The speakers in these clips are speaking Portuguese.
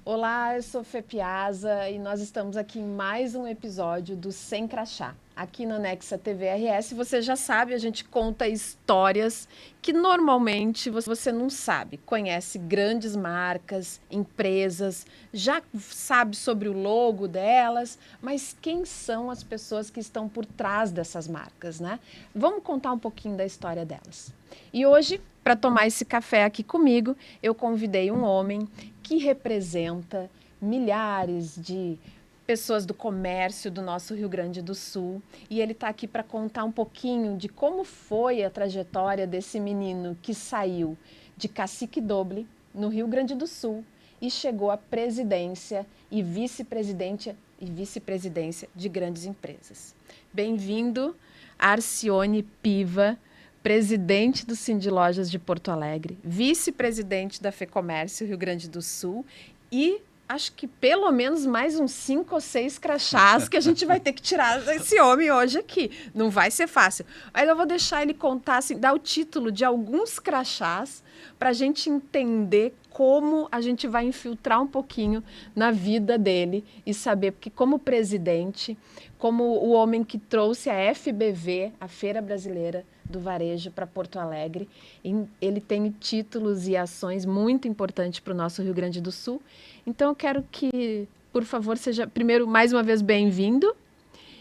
Olá, eu sou Fê Piazza e nós estamos aqui em mais um episódio do Sem Crachá. Aqui na Nexa TV RS, você já sabe, a gente conta histórias que normalmente você não sabe. Conhece grandes marcas, empresas, já sabe sobre o logo delas, mas quem são as pessoas que estão por trás dessas marcas, né? Vamos contar um pouquinho da história delas. E hoje, para tomar esse café aqui comigo, eu convidei um homem que representa milhares de pessoas do comércio do nosso Rio Grande do Sul. E ele está aqui para contar um pouquinho de como foi a trajetória desse menino que saiu de Cacique Doble, no Rio Grande do Sul, e chegou à presidência e vice-presidência de grandes empresas. Bem-vindo, Arcione Piva, presidente do Cindy Lojas de Porto Alegre, vice-presidente da FEComércio Rio Grande do Sul e acho que pelo menos mais uns 5 ou 6 crachás que a gente vai ter que tirar desse homem hoje aqui. Não vai ser fácil. Aí eu vou deixar ele contar, assim, dar o título de alguns crachás para a gente entender como a gente vai infiltrar um pouquinho na vida dele e saber, porque como presidente, como o homem que trouxe a FBV, a Feira Brasileira do Varejo, para Porto Alegre, ele tem títulos e ações muito importantes para o nosso Rio Grande do Sul. Então, eu quero que, por favor, seja, primeiro, mais uma vez, bem-vindo.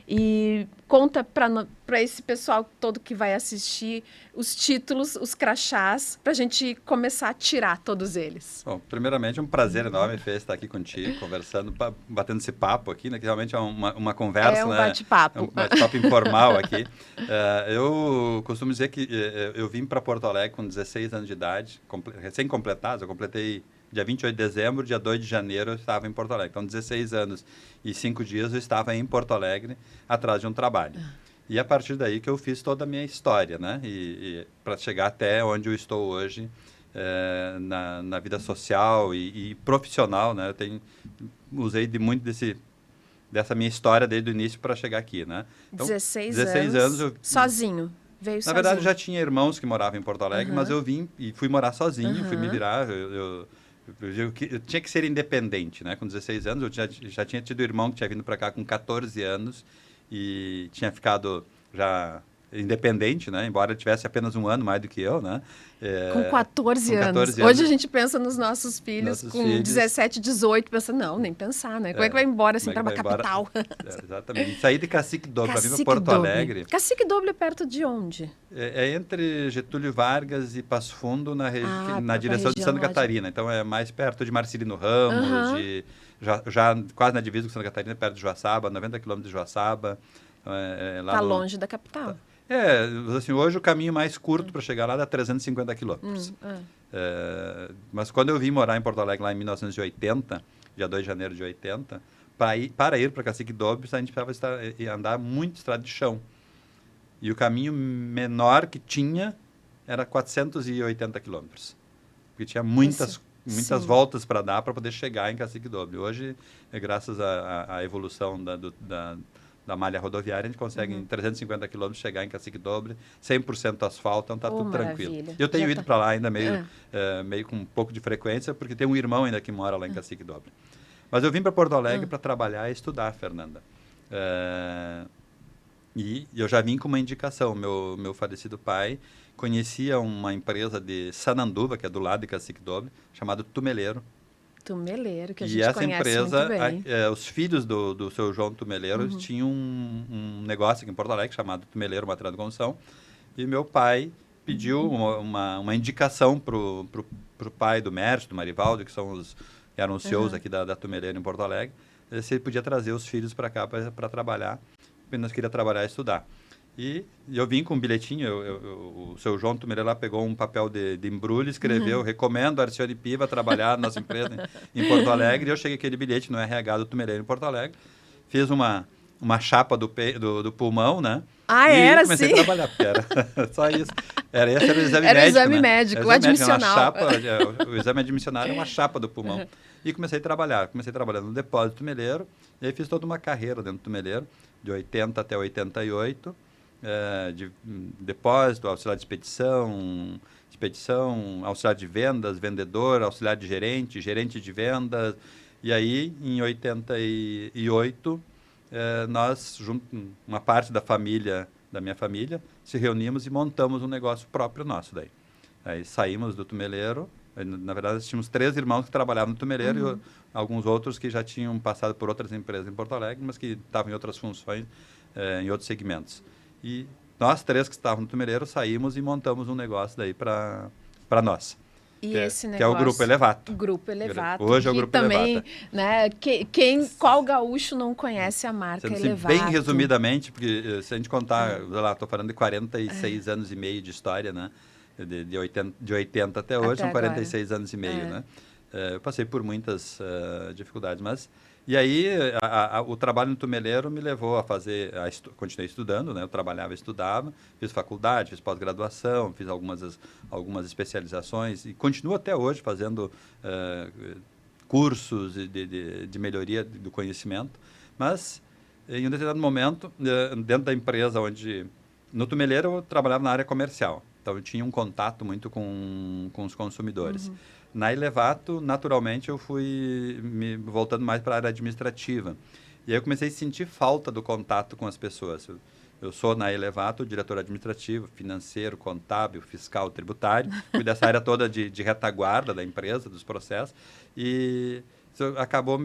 E conta para esse pessoal todo que vai assistir os títulos, os crachás, para a gente começar a tirar todos eles. Bom, primeiramente, é um prazer enorme, Fê, estar aqui contigo, conversando, batendo esse papo aqui, né, que realmente é uma conversa, é um né, bate-papo. É um bate-papo informal aqui. Eu costumo dizer que eu vim para Porto Alegre com 16 anos de idade, recém-completados, eu completei dia 28 de dezembro, dia 2 de janeiro eu estava em Porto Alegre. Então, 16 anos e 5 dias eu estava em Porto Alegre, atrás de um trabalho. E a partir daí que eu fiz toda a minha história, né? E para chegar até onde eu estou hoje, na vida social e profissional, né? Usei muito dessa minha história desde o início para chegar aqui, né? Então, 16 anos sozinho. Veio sozinho. Na verdade, eu já tinha irmãos que moravam em Porto Alegre, mas eu vim e fui morar sozinho, fui me virar. Eu tinha que ser independente, né? Com 16 anos, eu já tinha tido irmão que tinha vindo para cá com 14 anos e tinha ficado já independente, né? Embora tivesse apenas um ano mais do que eu, né? Com 14 anos. Hoje a gente pensa nos nossos filhos com 17, 18, pensa, não, nem pensar, né? Como é que vai embora assim para uma capital? Exatamente. Saí de Cacique Doble para vir para Porto Alegre. Cacique Doble é perto de onde? É entre Getúlio Vargas e Passo Fundo, na direção de Santa Catarina. Então, é mais perto de Marcelino Ramos, já quase na divisa com Santa Catarina, perto de Joaçaba, 90 quilômetros de Joaçaba. Está longe da capital. Assim, hoje o caminho mais curto para chegar lá dá 350 quilômetros. Mas quando eu vim morar em Porto Alegre, lá em 1980, dia 2 de janeiro de 80, para ir para Cacique Doble, a gente precisava andar muito estrada de chão. E o caminho menor que tinha era 480 quilômetros. Porque tinha muitas voltas para dar para poder chegar em Cacique Doble. Hoje, graças à evolução da malha rodoviária, a gente consegue em 350 quilômetros chegar em Cacique Doble, 100% asfalto, então está tudo tranquilo. Eu tenho ido para lá ainda meio com um pouco de frequência, porque tem um irmão ainda que mora lá em Cacique Doble. Mas eu vim para Porto Alegre para trabalhar e estudar, Fernanda. E eu já vim com uma indicação. Meu falecido pai conhecia uma empresa de Sananduva, que é do lado de Cacique Doble, chamada Tumeleiro. Tumeleiro, que a gente conhece empresa, muito bem. Os filhos do seu João Tumeleiro tinham um negócio aqui em Porto Alegre chamado Tumeleiro Material de Construção. E meu pai pediu uma indicação para o pai do Mércio, do Marivaldo, que eram os CEOs aqui da Tumeleiro em Porto Alegre, se ele podia trazer os filhos para cá para trabalhar, porque nós queríamos trabalhar e estudar. E eu vim com um bilhetinho, o seu João Tumeleiro lá pegou um papel de embrulho, escreveu, recomendo a Arcione Piva trabalhar na nossa empresa em Porto Alegre. E eu cheguei com aquele bilhete no RH do Tumeleiro em Porto Alegre, fiz uma chapa do pulmão, né? Era assim? E comecei a trabalhar, porque era só isso. Esse era o exame médico, Era o exame médico, o admissional. O exame admissional é uma chapa do pulmão. E comecei a trabalhar. Comecei trabalhando no depósito Tumeleiro, e aí fiz toda uma carreira dentro do Tumeleiro, de 80 até 88, de depósito, auxiliar de expedição expedição, auxiliar de vendas, vendedor, auxiliar de gerente, gerente de vendas. E aí, em 88, nós, uma parte da minha família, se reunimos e montamos um negócio próprio nosso daí. Aí saímos do tumeleiro. Na verdade, tínhamos 3 irmãos que trabalhavam no tumeleiro e alguns outros que já tinham passado por outras empresas em Porto Alegre, mas que estavam em outras funções, em outros segmentos. E nós 3 que estávamos no tumeleiro saímos e montamos um negócio daí para nós. E esse negócio, que é o Grupo Elevato. Grupo Elevato. Hoje é o Grupo também, Elevato. Né, qual gaúcho não conhece a marca Elevato? Bem resumidamente, porque se a gente contar, estou falando de 46 anos e meio de história, né? De 80 até hoje, são 46 anos e meio, né? Eu passei por muitas dificuldades, mas... E aí, o trabalho no tumeleiro me levou a fazer... continuei estudando, né? Eu trabalhava e estudava, fiz faculdade, fiz pós-graduação, fiz algumas especializações e continuo até hoje fazendo cursos de melhoria do conhecimento. Mas, em um determinado momento, dentro da empresa onde... No tumeleiro, eu trabalhava na área comercial. Então, eu tinha um contato muito com os consumidores. Na Elevato, naturalmente, eu fui me voltando mais para a área administrativa. E aí eu comecei a sentir falta do contato com as pessoas. Eu sou, na Elevato, diretor administrativo, financeiro, contábil, fiscal, tributário. Fui dessa área toda de retaguarda da empresa, dos processos. E acabou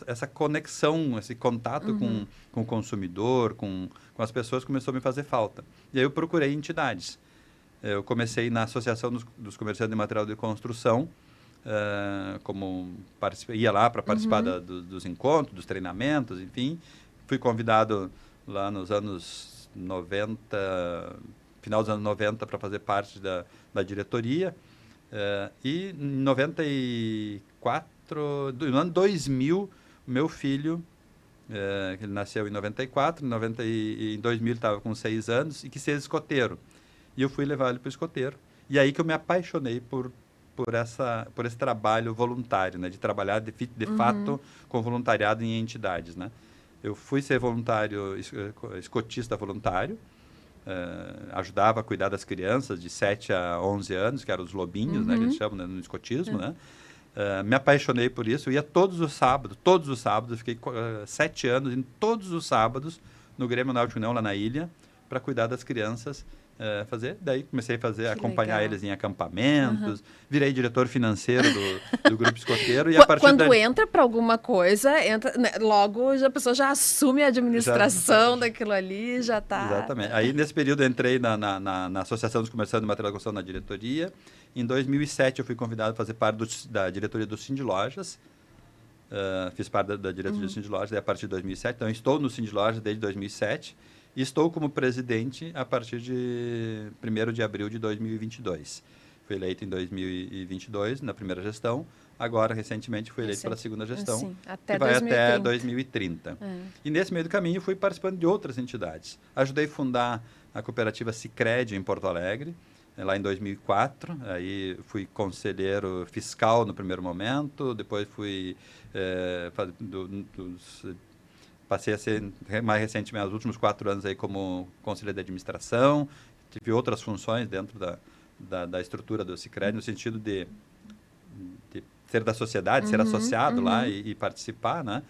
essa conexão, esse contato com o consumidor, com as pessoas, começou a me fazer falta. E aí eu procurei entidades. Eu comecei na Associação dos Comerciantes de Material de Construção, ia lá para participar dos encontros, dos treinamentos, enfim. Fui convidado lá nos anos 90, final dos anos 90, para fazer parte da diretoria. E em 94, no ano 2000, meu filho, ele nasceu em 94, em 2000 ele estava com 6 anos, e quis ser escoteiro. E eu fui levar ele para o escoteiro. E aí que eu me apaixonei por esse trabalho voluntário, né? De trabalhar de fato com voluntariado em entidades, né? Eu fui ser voluntário, escotista voluntário, ajudava a cuidar das crianças de 7 a 11 anos, que eram os lobinhos, né? Que eles chamam, né? No escotismo, né? Me apaixonei por isso. Eu ia todos os sábados, eu fiquei 7 anos, indo todos os sábados, no Grêmio Náutico União, lá na ilha, para cuidar das crianças. Daí comecei a acompanhar legal. Eles em acampamentos, virei diretor financeiro do grupo escoteiro. E quando entra para alguma coisa, né, logo a pessoa já assume a administração daquilo ali, já está... Exatamente. Aí nesse período eu entrei na Associação dos Comerciantes de Material de Construção na diretoria. Em 2007 eu fui convidado a fazer parte da diretoria do Cindy Lojas. Fiz parte da diretoria do Cindy Lojas a partir de 2007. Então estou no Cindy Lojas desde 2007. E estou como presidente a partir de 1º de abril de 2022. Fui eleito em 2022, na primeira gestão. Agora, recentemente, fui eleito para a segunda gestão, sim, que vai até 2030. E nesse meio do caminho, fui participando de outras entidades. Ajudei a fundar a cooperativa Sicredi em Porto Alegre, lá em 2004. Aí fui conselheiro fiscal no primeiro momento, depois fui... Passei a ser, mais recentemente, nos últimos 4 anos, aí, como conselheiro de administração. Tive outras funções dentro da estrutura do Sicredi, no sentido de ser da sociedade, ser associado lá e participar, né?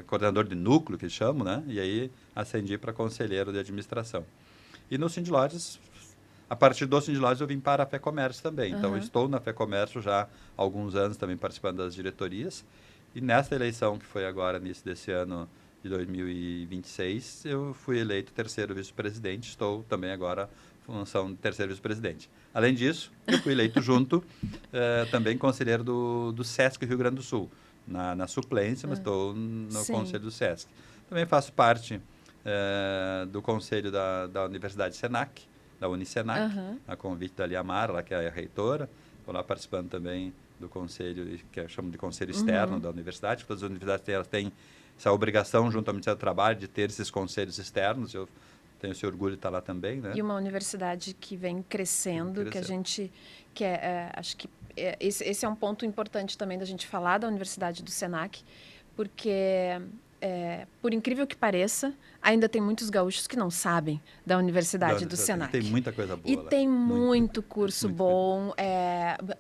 Coordenador de núcleo, que eles chamam, né? E aí ascendi para conselheiro de administração. E no Cindy Lojas, a partir do Cindy Lojas, eu vim para a Fé Comércio também. Então, eu estou na Fé Comércio já há alguns anos também participando das diretorias. E nessa eleição, que foi agora, início desse ano, de 2026, eu fui eleito 3º vice-presidente, estou também agora função de 3º vice-presidente. Além disso, eu fui eleito junto, também conselheiro do SESC Rio Grande do Sul, na suplência, mas estou no conselho do SESC. Também faço parte do conselho da Universidade Senac, da Unicenac, a convite da Liamara, lá, que é a reitora. Estou lá participando também do conselho, que chamam de conselho externo da universidade. Todas as universidades têm essa obrigação, junto ao Ministério do Trabalho, de ter esses conselhos externos. Eu tenho esse orgulho de estar lá também, né? E uma universidade que vem crescendo, que a gente... acho que esse é um ponto importante também da gente falar da Universidade do Senac, porque por incrível que pareça, ainda tem muitos gaúchos que não sabem da Universidade do Senac. Tem muita coisa boa E lá. tem muito curso bom,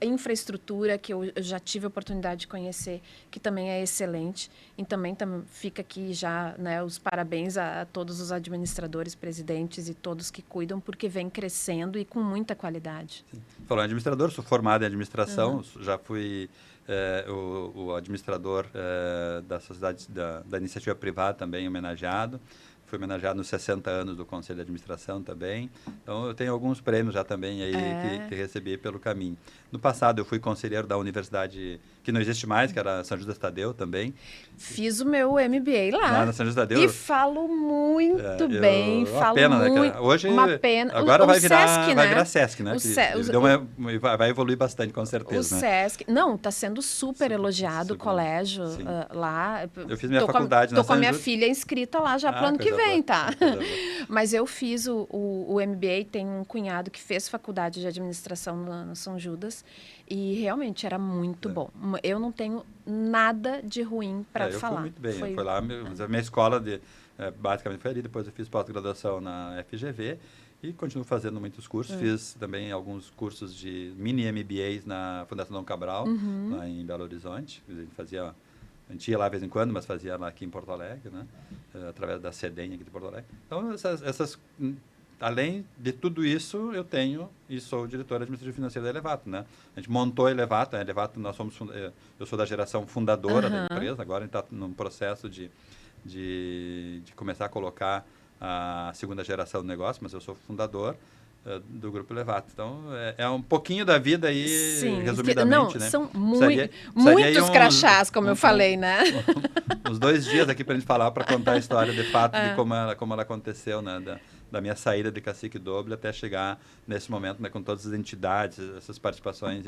infraestrutura que eu já tive a oportunidade de conhecer, que também é excelente. E também fica aqui já, né, os parabéns a todos os administradores, presidentes e todos que cuidam, porque vem crescendo e com muita qualidade. Falando em administrador, sou formado em administração, já fui o administrador da sociedade, da iniciativa privada também homenageado. Fui homenageado nos 60 anos do Conselho de Administração também. Então, eu tenho alguns prêmios já também aí que recebi pelo caminho. No passado, eu fui conselheiro da universidade, que não existe mais, que era São Judas Tadeu também. Fiz o meu MBA lá Na São Judas Tadeu. E falo muito bem, falo pena, muito. Né, hoje, uma pena. Agora vai virar Sesc, vai virar Sesc, né? Vai evoluir bastante, com certeza. O Sesc. Não, está sendo super elogiado o colégio lá. Eu fiz minha faculdade na Estou com a minha filha inscrita lá já para o ano que vem, tá? Mas eu fiz o MBA, tem um cunhado que fez faculdade de administração no São Judas e realmente era muito bom. Eu não tenho nada de ruim para falar. Eu fui muito bem. Foi lá, a minha escola basicamente foi ali, depois eu fiz pós-graduação na FGV e continuo fazendo muitos cursos. Fiz também alguns cursos de mini MBAs na Fundação Dom Cabral, lá em Belo Horizonte. A gente ia lá de vez em quando, mas fazia lá aqui em Porto Alegre, né? Através da CEDEM aqui de Porto Alegre. Então, além de tudo isso, eu tenho e sou diretor administrativo financeiro da Elevato, né? A gente montou a Elevato, eu sou da geração fundadora da empresa, agora a gente está num processo de começar a colocar a segunda geração do negócio, mas eu sou fundador do Grupo Elevato. Então, é um pouquinho da vida aí, resumidamente, né? São muitos crachás, como eu falei, né? Uns 2 dias aqui para a gente falar, para contar a história, de fato, de como ela aconteceu, né? Da minha saída de Cacique Doble até chegar nesse momento, né? Com todas as entidades, essas participações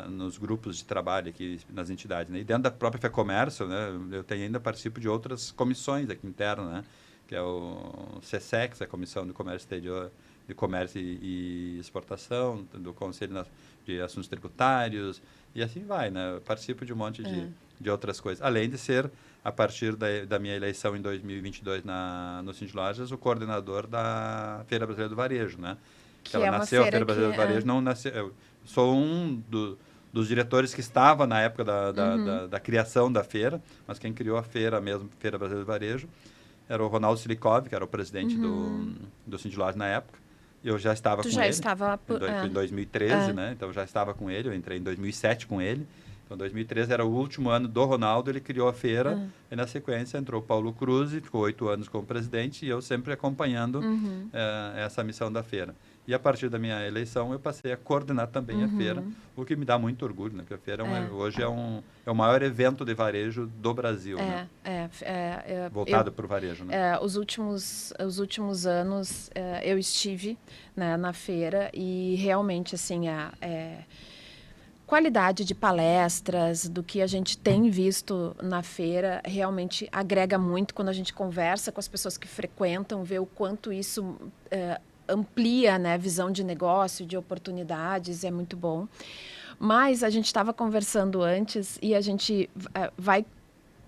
nos grupos de trabalho aqui nas entidades, né? E dentro da própria FEComércio, né? Eu ainda participo de outras comissões aqui internas, né? Que é o CSEX, a Comissão do Comércio Exterior, de Comércio e Exportação, do Conselho de Assuntos Tributários, e assim vai, né? Eu participo de um monte de outras coisas, além de ser, a partir da minha eleição em 2022 no Cindy Lojas, o coordenador da Feira Brasileira do Varejo, né? Que ela nasceu, a Feira Brasileira do Varejo não nasceu. Eu sou um dos diretores que estava na época da criação da feira, mas quem criou a feira mesmo, Feira Brasileira do Varejo, era o Ronaldo Silikov, que era o presidente do Cindy Lojas na época. Eu já estava com ele. Estava em 2013, né? Então, eu já estava com ele. Eu entrei em 2007 com ele. Então, 2013 era o último ano do Ronaldo. Ele criou a feira. E, na sequência, entrou o Paulo Cruz, ficou 8 anos como presidente. E eu sempre acompanhando essa missão da feira. E, a partir da minha eleição, eu passei a coordenar também a feira, o que me dá muito orgulho, né? Porque a feira hoje é o maior evento de varejo do Brasil, né? Voltado para o varejo, né? Os últimos anos eu estive, né, na feira e realmente, assim, qualidade de palestras, do que a gente tem visto na feira, realmente agrega muito quando a gente conversa com as pessoas que frequentam, vê o quanto isso amplia, né, visão de negócio, de oportunidades, é muito bom. Mas a gente estava conversando antes e a gente vai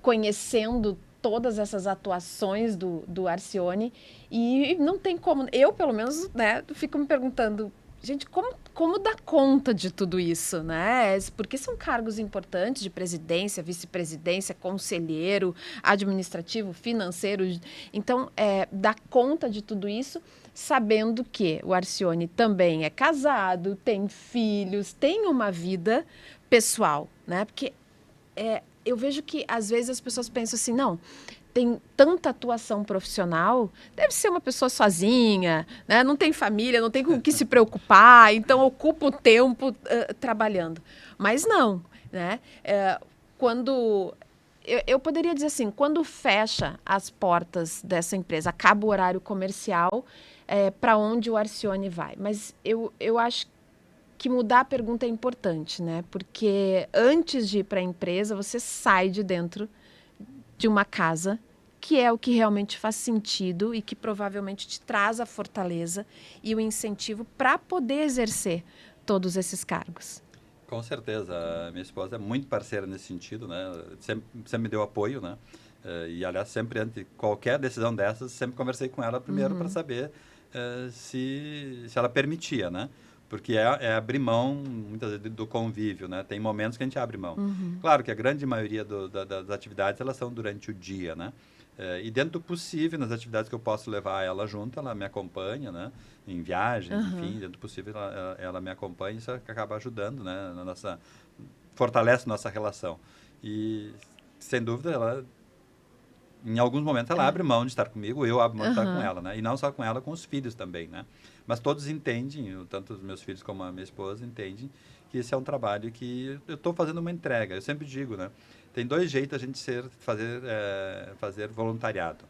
conhecendo todas essas atuações do Arcioni e não tem como, eu pelo menos, né, fico me perguntando, gente, como dar conta de tudo isso, né? Porque são cargos importantes de presidência, vice-presidência, conselheiro, administrativo, financeiro. Então, dar conta de tudo isso, sabendo que o Arcioni também é casado, tem filhos, tem uma vida pessoal, né? Porque eu vejo que, às vezes, as pessoas pensam assim, não, tem tanta atuação profissional, deve ser uma pessoa sozinha, né? Não tem família, não tem com o que se preocupar, então ocupa o tempo trabalhando. Mas não, né? Quando... Eu poderia dizer assim, quando fecha as portas dessa empresa, acaba o horário comercial, para onde o Arcioni vai? Mas eu acho que mudar a pergunta é importante, né? Porque antes de ir para a empresa, você sai de dentro de uma casa, que é o que realmente faz sentido e que provavelmente te traz a fortaleza e o incentivo para poder exercer todos esses cargos. Com certeza. A minha esposa é muito parceira nesse sentido, né? Sempre me deu apoio, né? E, aliás, sempre antes de qualquer decisão dessas, sempre conversei com ela primeiro para saber se ela permitia, né? Porque é abrir mão, muitas vezes, do convívio, né? Tem momentos que a gente abre mão. Claro que a grande maioria das atividades, elas são durante o dia, né? E dentro do possível, nas atividades que eu posso levar ela junto, ela me acompanha, né? Em viagens, enfim, dentro do possível, ela me acompanha, isso acaba ajudando, né? Fortalece nossa relação. E, sem dúvida, ela, em alguns momentos, ela abre mão de estar comigo, eu abro mão de estar com ela, né? E não só com ela, com os filhos também, né? Mas todos entendem, tanto os meus filhos como a minha esposa entendem que esse é um trabalho que eu estou fazendo uma entrega. Eu sempre digo, né? Tem dois jeitos a gente fazer voluntariado.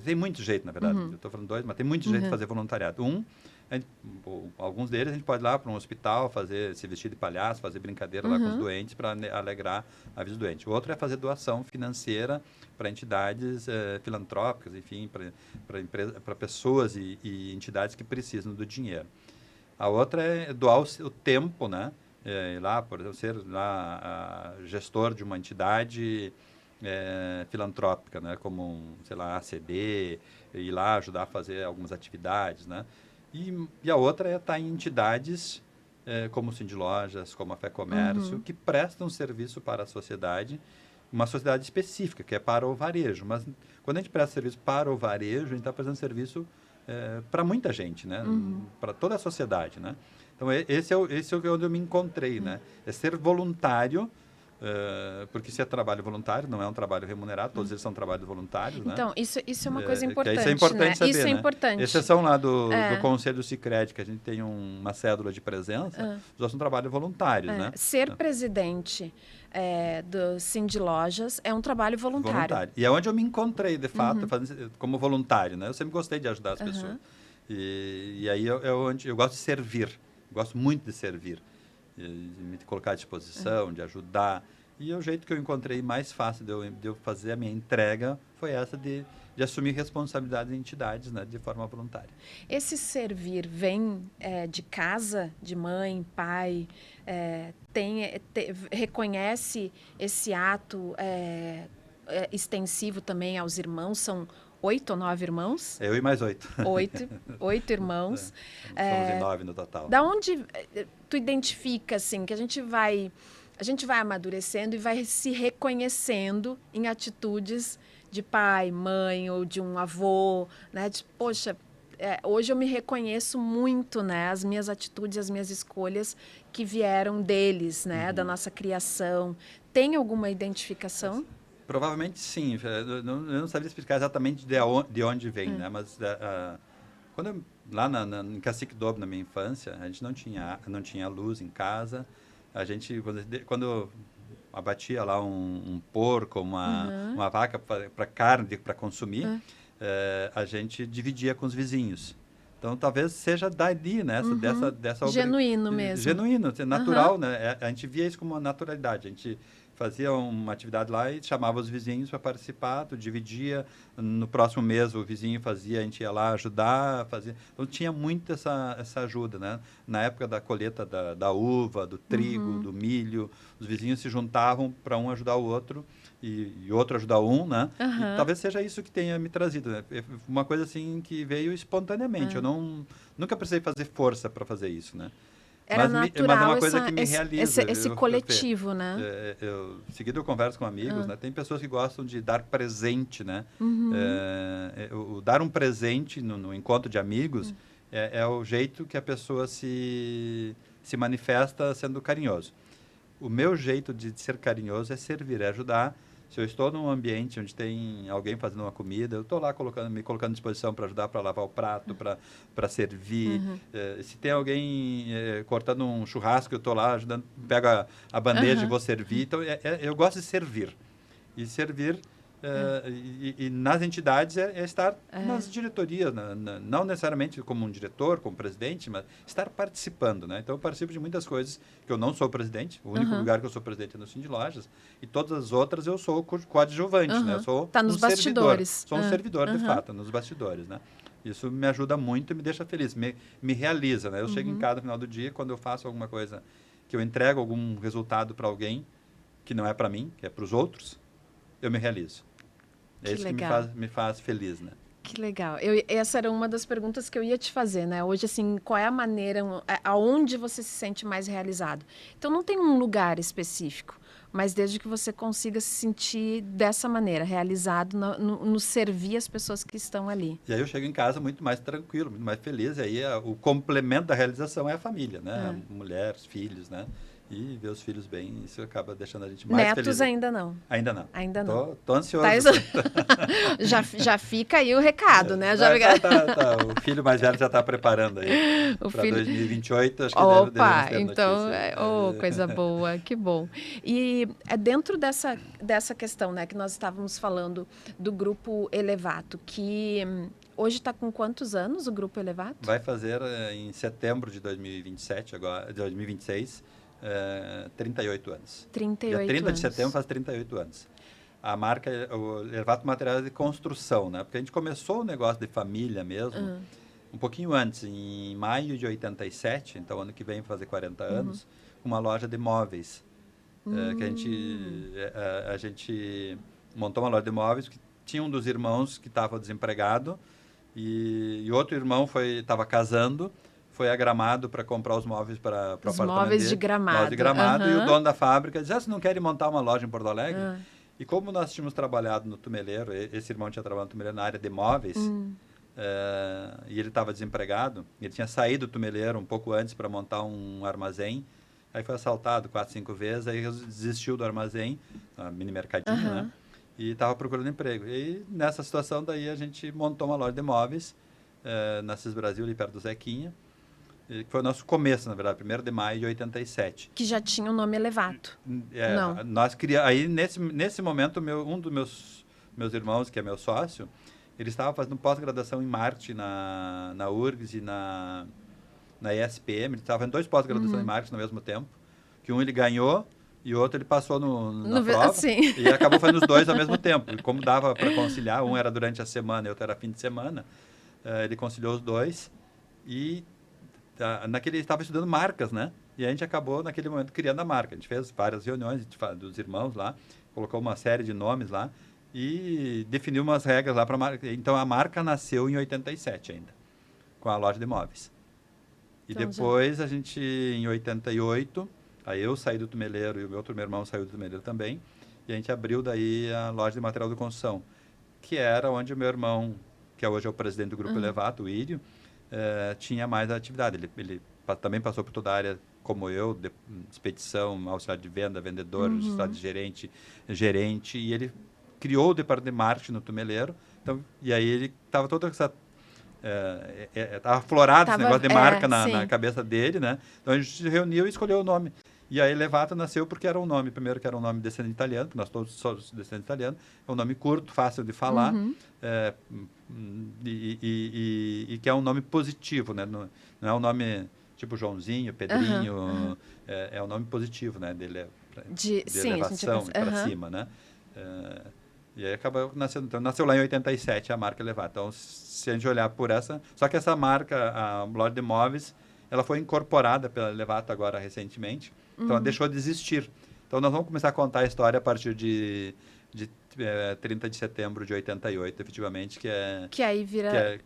Tem muito jeito, na verdade. Eu estou falando dois, mas tem muito jeito de fazer voluntariado. Alguns deles a gente pode ir lá para um hospital, se vestir de palhaço, fazer brincadeira lá com os doentes para alegrar a vida do doente. O outro é fazer doação financeira para entidades filantrópicas, enfim, para pessoas e entidades que precisam do dinheiro. A outra é doar o tempo, né? Lá, por exemplo, ser lá gestor de uma entidade filantrópica, né? Como, sei lá, ACD, ir lá ajudar a fazer algumas atividades, né? E a outra é estar em entidades como o Cindy Lojas, como a Fé Comércio, que prestam serviço para a sociedade, uma sociedade específica, que é para o varejo. Mas quando a gente presta serviço para o varejo, a gente está prestando serviço para muita gente, né? Para toda a sociedade, né? Então, esse é onde eu me encontrei, né? É ser voluntário, porque se é trabalho voluntário, não é um trabalho remunerado, todos eles são trabalhos voluntários, né? Então, isso é uma coisa importante, isso é importante né? saber, Isso é né? importante. Exceção lá do Conselho Sicredi, que a gente tem uma cédula de presença, os outros são trabalhos voluntários, né? Ser presidente do Cindy Lojas é um trabalho voluntário. E é onde eu me encontrei, de fato, como voluntário, né? Eu sempre gostei de ajudar as pessoas. E aí é onde eu gosto de servir. Gosto muito de servir, de me colocar à disposição, de ajudar. E o jeito que eu encontrei mais fácil de eu fazer a minha entrega foi essa de assumir responsabilidades em entidades, né, de forma voluntária. Esse servir vem de casa, de mãe, pai, reconhece esse ato extensivo também aos irmãos? São 8 ou 9 irmãos? Eu e mais 8. 8 irmãos. Somos em 9 no total. Da onde tu identifica, assim, que a gente vai amadurecendo e vai se reconhecendo em atitudes de pai, mãe ou de um avô, né? Poxa, hoje eu me reconheço muito, né? As minhas atitudes, as minhas escolhas que vieram deles, né? Da nossa criação. Tem alguma identificação? Provavelmente sim. Eu não sabia explicar exatamente de onde vem, né? Mas quando lá em Cacique Dobo, na minha infância, a gente não tinha luz em casa. A gente, quando abatia lá um porco, uma vaca para carne, para consumir, a gente dividia com os vizinhos. Então, talvez seja dali, né? Dessa genuíno mesmo. Genuíno, natural, né? A gente via isso como uma naturalidade. A gente fazia uma atividade lá e chamava os vizinhos para participar, tu dividia, no próximo mês o vizinho fazia, a gente ia lá ajudar, fazia. Então tinha muito essa ajuda, né? Na época da colheita da uva, do trigo, do milho, os vizinhos se juntavam para um ajudar o outro e outro ajudar um, né? E talvez seja isso que tenha me trazido, né? Uma coisa assim que veio espontaneamente, eu nunca precisei fazer força para fazer isso, né? Era natural mas é uma coisa que me realiza. Esse coletivo, né? Seguido eu converso com amigos, né? Tem pessoas que gostam de dar presente, né? O dar um presente no encontro de amigos é o jeito que a pessoa se manifesta sendo carinhoso. O meu jeito de ser carinhoso é servir, é ajudar. Se eu estou num ambiente onde tem alguém fazendo uma comida, eu estou lá me colocando à disposição para ajudar, para lavar o prato, para servir. Se tem alguém cortando um churrasco, eu estou lá ajudando, pego a bandeja e vou servir. Então, eu gosto de servir. E servir, e nas entidades, é estar nas diretorias, não necessariamente como um diretor, como presidente, mas estar participando, né? Então, eu participo de muitas coisas que eu não sou presidente. O único lugar que eu sou presidente é no Cindy Lojas. E todas as outras eu sou coadjuvante, né? Eu sou nos bastidores. Sou um servidor, de fato, nos bastidores, né? Isso me ajuda muito e me deixa feliz, me realiza, né? Eu chego em casa no final do dia, quando eu faço alguma coisa, que eu entrego algum resultado para alguém, que não é para mim, que é para os outros, eu me realizo. É isso que me faz feliz, né? Que legal. Essa era uma das perguntas que eu ia te fazer, né? Hoje, assim, qual é a maneira, aonde você se sente mais realizado? Então, não tem um lugar específico, mas desde que você consiga se sentir dessa maneira, realizado no servir as pessoas que estão ali. E aí eu chego em casa muito mais tranquilo, muito mais feliz, e aí o complemento da realização é a família, né? A mulher, os filhos, né? E ver os filhos bem, isso acaba deixando a gente mais feliz. Netos ainda não. Ainda não. Ainda não. Tô ansioso. Já fica aí o recado, né? O filho mais velho já está preparando aí. Para 2028, acho que Opa, devemos ter então, coisa boa, que bom. E dentro dessa questão, né, que nós estávamos falando do Grupo Elevato, que hoje está com quantos anos o Grupo Elevato? Vai fazer em setembro de 2027, agora, de 2026, 38 anos. 38 Dia 30 anos. de setembro faz 38 anos. A marca, o Elevato Materiais de Construção, né? Porque a gente começou o negócio de família mesmo, um pouquinho antes, em maio de 87, então ano que vem fazer 40 anos, uma loja de móveis. Que a gente montou uma loja de móveis, que tinha um dos irmãos que estava desempregado, e outro irmão estava casando, foi a Gramado para comprar os móveis para o apartamento móveis dele. De Gramado. Móveis de Gramado. E o dono da fábrica disse, você não quer montar uma loja em Porto Alegre? E como nós tínhamos trabalhado no Tumeleiro, esse irmão tinha trabalhado no Tumeleiro na área de móveis, e ele estava desempregado, ele tinha saído do Tumeleiro um pouco antes para montar um armazém, aí foi assaltado 4, 5 vezes, aí desistiu do armazém, a mini mercadinho, né? E estava procurando emprego. E nessa situação daí a gente montou uma loja de móveis, na CIS Brasil, ali perto do Zequinha, que foi o nosso começo, na verdade, 1º de maio de 87. Que já tinha o nome Elevato. Não. Nós aí, nesse momento, um dos meus irmãos, que é meu sócio, ele estava fazendo pós-graduação em marketing na URGS e na ESPM. Ele estava fazendo 2 pós-graduações em marketing ao mesmo tempo. Que um ele ganhou e o outro ele passou na prova. Sim. E acabou fazendo os 2 ao mesmo tempo. E como dava para conciliar, um era durante a semana e outro era fim de semana, ele conciliou os 2 e... Naquele estava estudando marcas, né? E a gente acabou, naquele momento, criando a marca. A gente fez várias reuniões dos irmãos lá, colocou uma série de nomes lá e definiu umas regras lá para a marca. Então, a marca nasceu em 87 ainda, com a loja de móveis. E então, depois, a gente, em 88, aí eu saí do Tumeleiro e o meu outro irmão saiu do Tumeleiro também, e a gente abriu daí a loja de material de construção, que era onde o meu irmão, que hoje é o presidente do Grupo Elevato, o Írio, tinha mais atividade. Ele também passou por toda a área, como eu, de expedição, auxiliar de venda, vendedor, auxiliar de gerente, e ele criou o departamento de marketing no Tumeleiro. Então, e aí ele estava toda essa... Estava aflorado esse negócio de marca na cabeça dele, né? Então a gente se reuniu e escolheu o nome. E a Elevato nasceu porque era um nome, primeiro que era um nome descendente italiano, que nós todos somos descendentes italianos, é um nome curto, fácil de falar, e que é um nome positivo, né? Não é um nome tipo Joãozinho, Pedrinho, é um nome positivo, né? De elevação para cima, né? E aí acabou nascendo, então nasceu lá em 87 a marca Elevato. Então, se a gente olhar por essa... Só que essa marca, a loja de móveis, ela foi incorporada pela Elevato agora recentemente, então ela deixou de existir. Então nós vamos começar a contar a história a partir de 30 de setembro de 88, efetivamente, que aí vira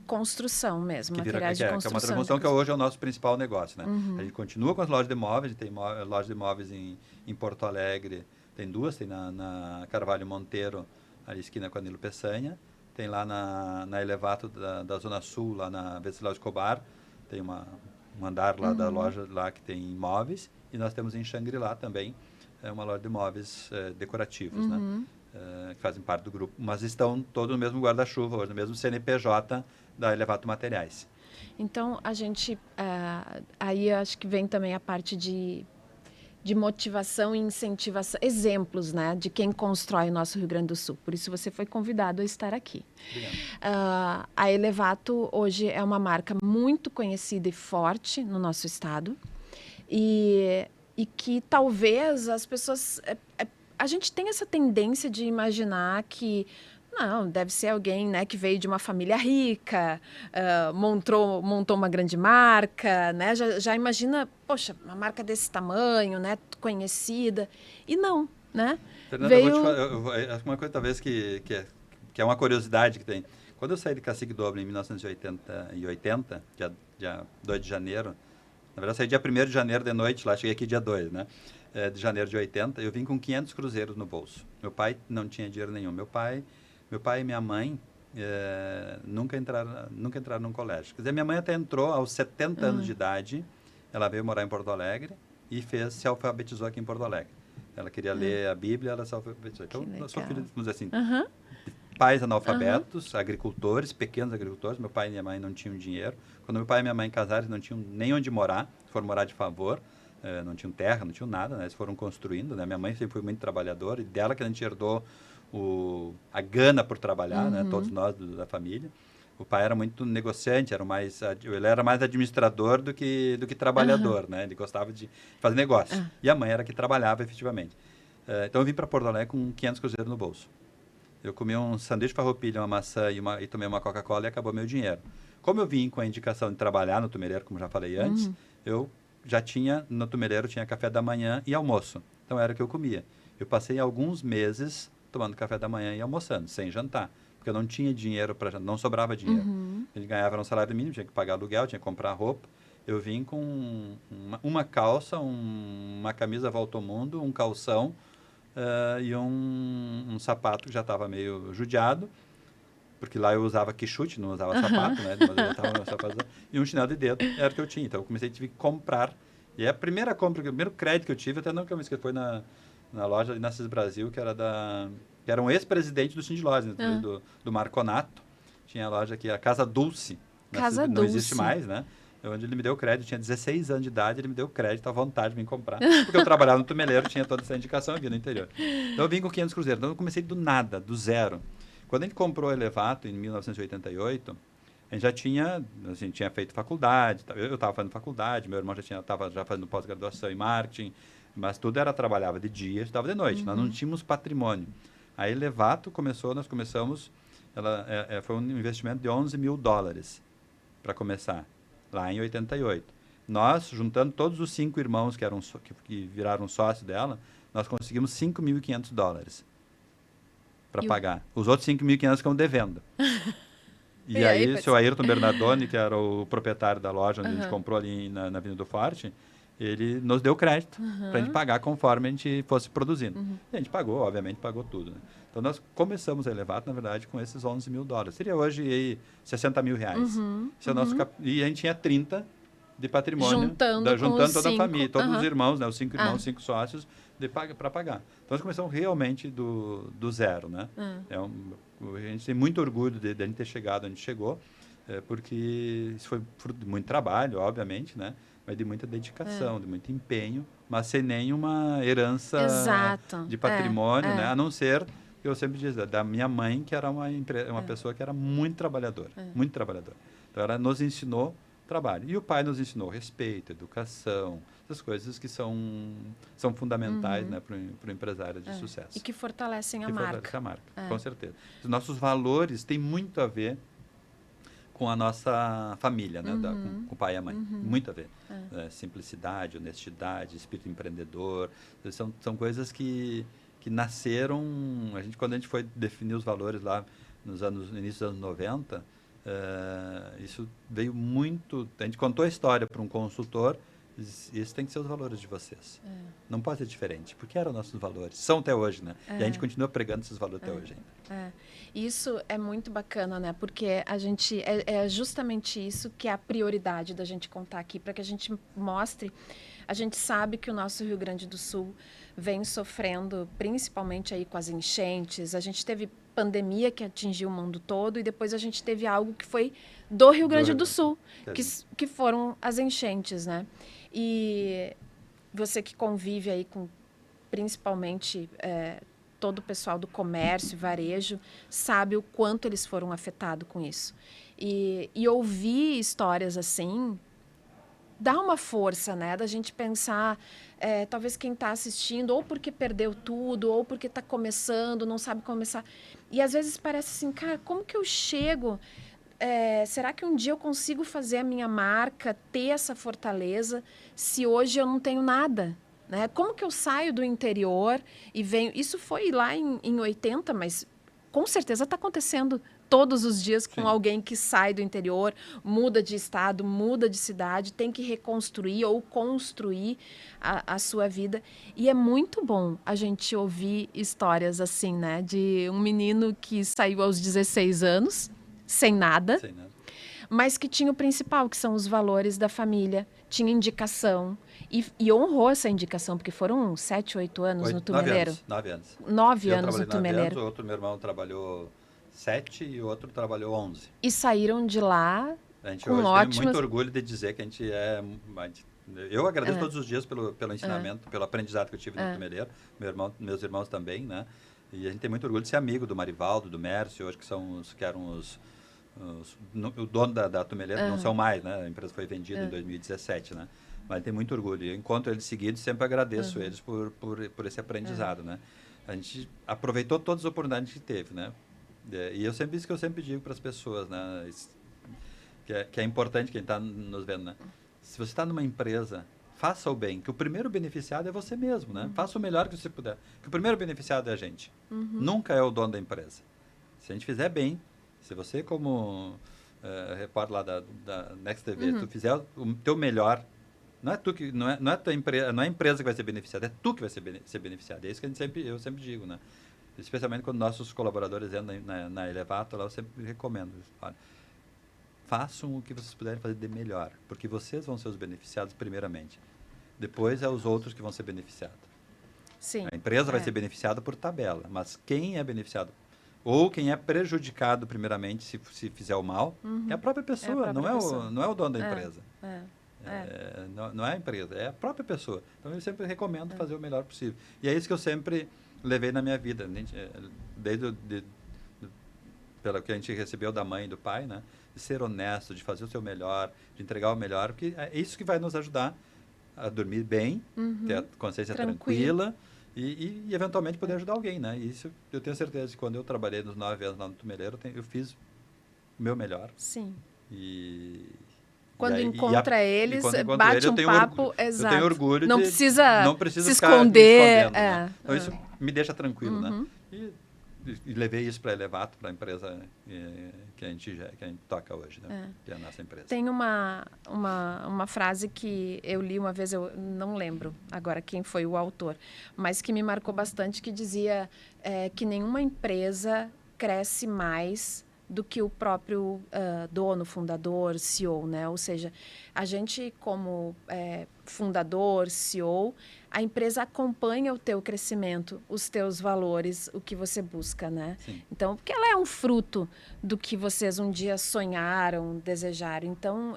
construção mesmo, materiais de construção. Que é uma transformação que hoje é o nosso principal negócio, né? A gente continua com as lojas de móveis, tem loja de móveis em Porto Alegre, tem 2, tem na Carvalho Monteiro, ali esquina com a Nilo Peçanha, tem lá na Elevato da Zona Sul, lá na Venceslau Escobar, tem um andar lá da loja lá que tem móveis, e nós temos em Xangri-Lá também uma loja de móveis decorativos, né? Que fazem parte do grupo, mas estão todos no mesmo guarda-chuva hoje, no mesmo CNPJ da Elevato Materiais. Então, a gente, aí acho que vem também a parte de motivação e incentivação, exemplos, né, de quem constrói o nosso Rio Grande do Sul. Por isso você foi convidado a estar aqui. A Elevato hoje é uma marca muito conhecida e forte no nosso estado e que talvez as pessoas... A gente tem essa tendência de imaginar que Não, deve ser alguém, né, que veio de uma família rica, montou uma grande marca, né? Já imagina, poxa, uma marca desse tamanho, né, conhecida. E não, né? Fernanda, eu vou te Veio... falar, uma coisa talvez que é uma curiosidade que tem. Quando eu saí de Cacique Doble em 1980, dia 2 de janeiro, na verdade, saí dia 1º de janeiro de noite lá, cheguei aqui dia 2, né? De janeiro de 80, eu vim com 500 cruzeiros no bolso. Meu pai não tinha dinheiro nenhum. Meu pai e minha mãe nunca entraram num colégio. Quer dizer, minha mãe até entrou aos 70 anos de idade, ela veio morar em Porto Alegre e se alfabetizou aqui em Porto Alegre. Ela queria ler a Bíblia, ela se alfabetizou. Então, eu sou filho, vamos dizer assim, pais analfabetos, agricultores, pequenos agricultores. Meu pai e minha mãe não tinham dinheiro. Quando meu pai e minha mãe casaram, eles não tinham nem onde morar, foram morar de favor. Não tinham terra, não tinham nada, né? Eles foram construindo, né? Minha mãe sempre foi muito trabalhadora e dela que a gente herdou a gana por trabalhar, né? Todos nós da família. O pai era muito negociante, ele era mais administrador do que trabalhador, né? Ele gostava de fazer negócio. E a mãe era que trabalhava efetivamente. Então eu vim para Porto Alegre com 500 cruzeiros no bolso. Eu comi um sanduíche farroupilha, uma maçã e tomei uma Coca-Cola e acabou meu dinheiro. Como eu vim com a indicação de trabalhar no Tumeleiro, como já falei antes, eu já tinha, no Tumeleiro, tinha café da manhã e almoço. Então era o que eu comia. Eu passei alguns meses tomando café da manhã e almoçando, sem jantar. Porque eu não tinha dinheiro para jantar, não sobrava dinheiro. Ele ganhava um salário mínimo, tinha que pagar aluguel, tinha que comprar roupa. Eu vim com uma calça, uma camisa volta ao mundo, um calção e um sapato que já estava meio judiado. Porque lá eu usava quichute, não usava sapato, né? Mas eu botava sapato, e um chinelo de dedo, era o que eu tinha. Então eu comecei a comprar. E a primeira compra, o primeiro crédito que eu tive, até não que eu me esqueci, foi na loja ali na Cis Brasil, que era um ex-presidente do Cindy Lojas, do Marconato. Tinha a loja aqui, a Casa Dulce. Casa não Dulce. existe mais, né? Onde ele me deu crédito, tinha 16 anos de idade, ele me deu crédito à vontade de me comprar. Porque eu trabalhava no Tumeleiro, tinha toda essa indicação, eu via no interior. Então eu vim com 500 cruzeiros. Então eu comecei do nada, do zero. Quando a gente comprou o Elevato, em 1988, a gente já tinha feito faculdade, eu estava fazendo faculdade, meu irmão estava já fazendo pós-graduação em marketing, mas tudo trabalhava de dia, estava de noite, nós não tínhamos patrimônio. A Elevato nós começamos, foi um investimento de $11 mil para começar, lá em 88. Nós, juntando todos os 5 irmãos que viraram sócio dela, nós conseguimos $5.500 para pagar. Os outros 5.500 ficam devendo. E aí, o seu Ayrton Bernardoni, que era o proprietário da loja onde a gente comprou ali na Avenida do Forte, ele nos deu crédito para a gente pagar conforme a gente fosse produzindo. E a gente pagou, obviamente, pagou tudo. Né? Então, nós começamos a Elevato, na verdade, com esses $11 mil. Seria hoje aí, R$60 mil. Esse é o nosso e a gente tinha 30 de patrimônio. Juntando toda a família, todos os irmãos, né? Os 5 irmãos, 5 sócios, para pagar. Então, nós começamos realmente do zero, né? A gente tem muito orgulho de a gente ter chegado onde chegou, porque isso foi fruto de muito trabalho, obviamente, né? Mas de muita dedicação, de muito empenho, mas sem nenhuma herança de patrimônio, né? A não ser, eu sempre dizia, da minha mãe, que era uma pessoa que era muito trabalhadora, muito trabalhadora. Então, ela nos ensinou trabalho. E o pai nos ensinou respeito, educação, essas coisas que são fundamentais, né, para o empresário de sucesso. E que fortalecem a marca. Fortalecem a marca, com certeza. Os nossos valores têm muito a ver com a nossa família, né, com o pai e a mãe. Muito a ver. Simplicidade, honestidade, espírito empreendedor. São coisas que nasceram... Quando a gente foi definir os valores lá no início dos anos 90... isso veio muito... A gente contou a história para um consultor, esses têm que ser os valores de vocês. Não pode ser diferente, porque eram nossos valores. São até hoje, né? E a gente continua pregando esses valores até hoje ainda. Isso é muito bacana, né? Porque a gente... É justamente isso que é a prioridade da gente contar aqui, para que a gente mostre... A gente sabe que o nosso Rio Grande do Sul vem sofrendo, principalmente aí com as enchentes. A gente teve pandemia que atingiu o mundo todo e depois a gente teve algo que foi do Rio Grande do Sul, que foram as enchentes, né? E você que convive aí com, principalmente, todo o pessoal do comércio e varejo, sabe o quanto eles foram afetados com isso. E ouvir histórias assim... dá uma força, né, da gente pensar, talvez quem está assistindo, ou porque perdeu tudo, ou porque está começando, não sabe começar. E às vezes parece assim, cara, como que eu chego? Será que um dia eu consigo fazer a minha marca, ter essa fortaleza, se hoje eu não tenho nada? Né? Como que eu saio do interior e venho... Isso foi lá em 80, mas com certeza está acontecendo todos os dias com Sim. alguém que sai do interior, muda de estado, muda de cidade, tem que reconstruir ou construir a sua vida. E é muito bom a gente ouvir histórias assim, né? De um menino que saiu aos 16 anos, sem nada, mas que tinha o principal, que são os valores da família, tinha indicação e honrou essa indicação, porque foram 7, 8 anos no Tumeleiro. 9 anos. 9 anos no Tumeleiro. O outro meu irmão trabalhou 7 e o outro trabalhou 11. E saíram de lá a gente com hoje ótimas... tem muito orgulho de dizer que a gente é... Eu agradeço todos os dias pelo ensinamento, pelo aprendizado que eu tive no Tumeleiro. Meus irmãos também, né? E a gente tem muito orgulho de ser amigo do Marivaldo, do Mércio, hoje que eram o dono da Tumeleiro, não são mais, né? A empresa foi vendida em 2017, né? Mas tem muito orgulho. Eu encontro eles seguidos e sempre agradeço eles por esse aprendizado, né? A gente aproveitou todas as oportunidades que teve, né? E eu sempre digo para as pessoas, né? Que é importante quem está nos vendo, né? Se você está numa empresa, faça o bem, que o primeiro beneficiado é você mesmo, né? Faça o melhor que você puder, que o primeiro beneficiado é a gente. Nunca é o dono da empresa. Se a gente fizer bem, se você como repórter lá da Next TV, tu fizer o teu melhor, não é a empresa que vai ser beneficiada, é tu que vai ser beneficiado. É isso que eu sempre digo, né? Especialmente quando nossos colaboradores entram na Elevator, lá eu sempre recomendo. Olha, façam o que vocês puderem fazer de melhor, porque vocês vão ser os beneficiados primeiramente. Depois é os outros que vão ser beneficiados. Sim, a empresa vai ser beneficiada por tabela, mas quem é beneficiado ou quem é prejudicado primeiramente se fizer o mal é a própria pessoa, não é o dono da empresa. Não é a empresa, é a própria pessoa. Então eu sempre recomendo fazer o melhor possível. E é isso que eu sempre levei na minha vida, desde pelo que a gente recebeu da mãe e do pai, né? De ser honesto, de fazer o seu melhor, de entregar o melhor, porque é isso que vai nos ajudar a dormir bem, ter a consciência tranquila e eventualmente poder ajudar alguém, né? E isso eu tenho certeza que quando eu trabalhei nos 9 anos lá no Tumeleiro, eu fiz o meu melhor. Sim. Quando encontra eles, bate um papo, exato. Eu tenho orgulho não precisa se esconder. Né? Então isso me deixa tranquilo, né? E levei isso para a Elevato, para a empresa que a gente toca hoje, né? Que é a nossa empresa. Tem uma frase que eu li uma vez, eu não lembro agora quem foi o autor, mas que me marcou bastante, que dizia que nenhuma empresa cresce mais do que o próprio dono, fundador, CEO, né? Ou seja, a gente como fundador, CEO, a empresa acompanha o teu crescimento, os teus valores, o que você busca, né? Sim. Então, porque ela é um fruto do que vocês um dia sonharam, desejaram. Então,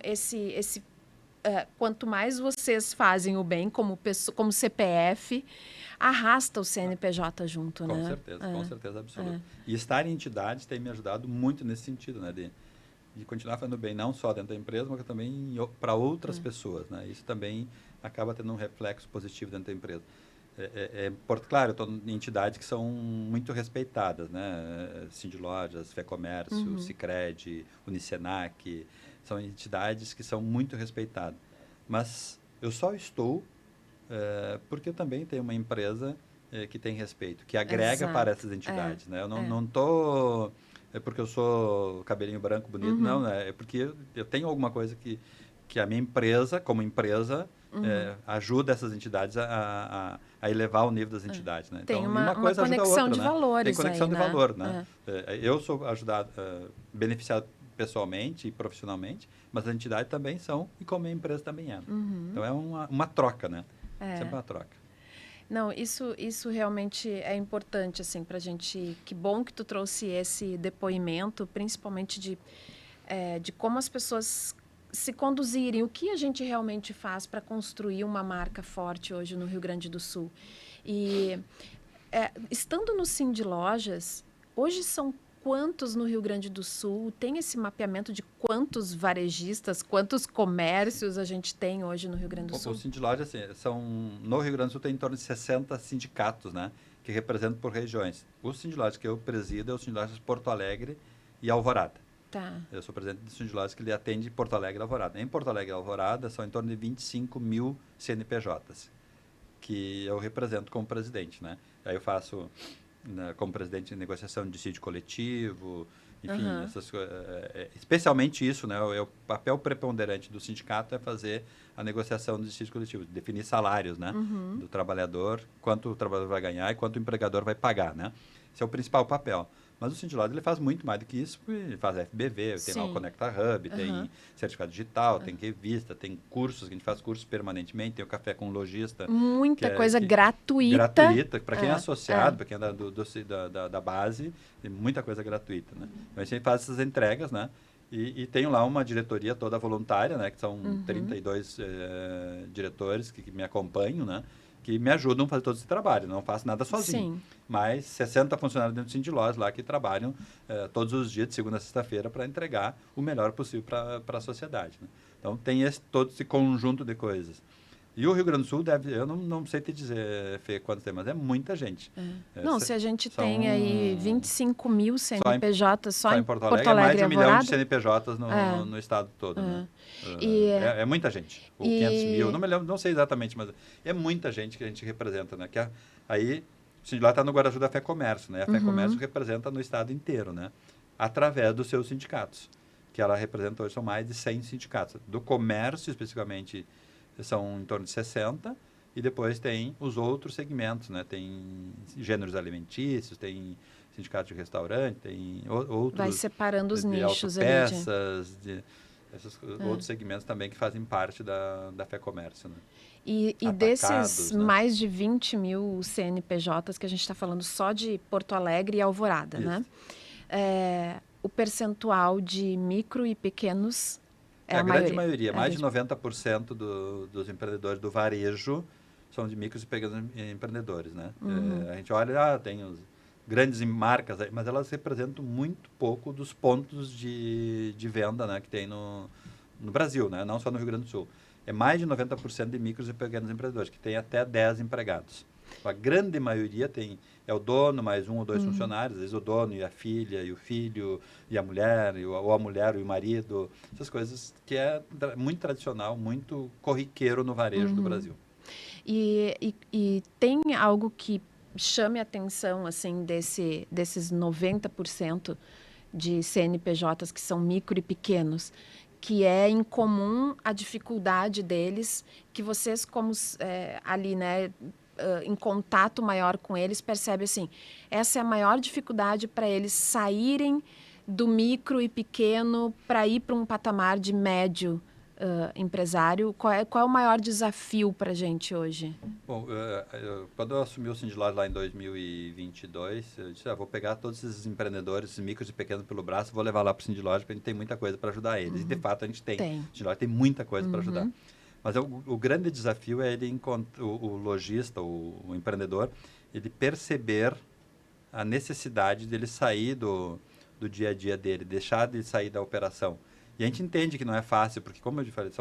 quanto mais vocês fazem o bem como CPF, arrasta o CNPJ junto, com né? Com certeza absoluta. E estar em entidades tem me ajudado muito nesse sentido, né? De continuar fazendo bem, não só dentro da empresa, mas também para outras pessoas, né? Isso também acaba tendo um reflexo positivo dentro da empresa. Claro, eu estou em entidades que são muito respeitadas, né? Sindlojas, Fecomércio, Sicredi, Unicenac, são entidades que são muito respeitadas. Mas eu só estou porque eu também tenho uma empresa que tem respeito, que agrega para essas entidades, né? Eu não estou... É porque eu sou cabelinho branco bonito, não, né? É porque eu tenho alguma coisa que a minha empresa, como empresa, ajuda essas entidades a elevar o nível das entidades, né? Tem então, uma coisa conexão ajuda a outra, de né? valores. Tem conexão aí, de né? valor, né? Eu sou beneficiado pessoalmente e profissionalmente, mas as entidades também são, e como a empresa também é. Então, é uma troca, né? Sempre uma troca. Não, isso realmente é importante, assim, para a gente. Que bom que tu trouxe esse depoimento, principalmente de como as pessoas se conduzirem, o que a gente realmente faz para construir uma marca forte hoje no Rio Grande do Sul. E estando no Sindlojas, hoje são quantos no Rio Grande do Sul? Tem esse mapeamento de quantos varejistas, quantos comércios a gente tem hoje no Rio Grande do Sul? O Sindlojas, assim, no Rio Grande do Sul tem em torno de 60 sindicatos, né? que representam por regiões. O Sindicato de Lojas que eu presido é o Sindicato de Lojas Porto Alegre e Alvorada. Tá. Eu sou presidente do Sindicato de Lojas que ele atende Porto Alegre e Alvorada. Em Porto Alegre e Alvorada são em torno de 25 mil CNPJs, que eu represento como presidente, né? Aí eu faço como presidente de negociação de dissídio coletivo, enfim, essas especialmente isso, né? O papel preponderante do sindicato é fazer a negociação do dissídio coletivo, definir salários, né? Do trabalhador, quanto o trabalhador vai ganhar e quanto o empregador vai pagar, né? Esse é o principal papel. Mas o Sindicato ele faz muito mais do que isso, ele faz FBV, tem lá o Conecta Hub, tem certificado digital, tem revista, tem cursos, que a gente faz cursos permanentemente, tem o Café com o Lojista. Muita coisa gratuita. Gratuita, para quem é associado, para quem é da base, tem muita coisa gratuita, né? Então a gente faz essas entregas, né? E tenho lá uma diretoria toda voluntária, né? Que são 32 diretores que me acompanham, né? Que me ajudam a fazer todo esse trabalho. Não faço nada sozinho. Sim. Mas 60 funcionários dentro do Sindicato de Lojas lá que trabalham todos os dias, de segunda a sexta-feira, para entregar o melhor possível para a sociedade, né? Então, tem todo esse conjunto de coisas. E o Rio Grande do Sul eu não sei te dizer, Fê, quantos tem, mas é muita gente. Não, se a gente tem aí 25 mil CNPJs só em Porto Alegre, é mais de 1 milhão de CNPJs no estado todo. Né? É muita gente. Ou 500 mil, não sei exatamente, mas é muita gente que a gente representa, né? Aí, o sindicato está no Guaraju da Fé Comércio, né? A Fé Comércio representa no estado inteiro, né? Através dos seus sindicatos, que ela representa hoje, são mais de 100 sindicatos. Do comércio, especificamente, são em torno de 60, e depois tem os outros segmentos, né? Tem gêneros alimentícios, tem sindicato de restaurante, tem outros... Vai separando os nichos ali. Autopeças, esses outros segmentos também que fazem parte da Fé Comércio, né? E desses mais de 20 mil CNPJs que a gente está falando só de Porto Alegre e Alvorada, né? O percentual de micro e pequenos é a grande maioria. Mais de 90% dos empreendedores do varejo são de micros e pequenos empreendedores, né? A gente olha, tem os grandes marcas, mas elas representam muito pouco dos pontos de venda, né, que tem no Brasil, né? Não só no Rio Grande do Sul. É mais de 90% de micros e pequenos empreendedores, que tem até 10 empregados. A grande maioria é o dono mais 1 ou 2 funcionários, às vezes o dono e a filha e o filho e a mulher, ou a mulher e o marido, essas coisas que é muito tradicional, muito corriqueiro no varejo do Brasil. E tem algo que chame a atenção, assim, desses 90% de CNPJs que são micro e pequenos, que é em comum a dificuldade deles, que vocês, como ali, né, em contato maior com eles, percebe assim, essa é a maior dificuldade para eles saírem do micro e pequeno para ir para um patamar de médio empresário. Qual é o maior desafio para a gente hoje? Bom, quando eu assumi o Sindicato lá em 2022, eu disse, vou pegar todos esses empreendedores, esses micros e pequenos pelo braço, vou levar lá para o Sindicato, porque a gente tem muita coisa para ajudar eles. E, de fato, a gente tem. O Sindicato tem muita coisa para ajudar. Mas o grande desafio é ele o lojista, o empreendedor, ele perceber a necessidade dele sair do dia a dia dele, deixar de sair da operação. E a gente entende que não é fácil, porque, como eu te falei,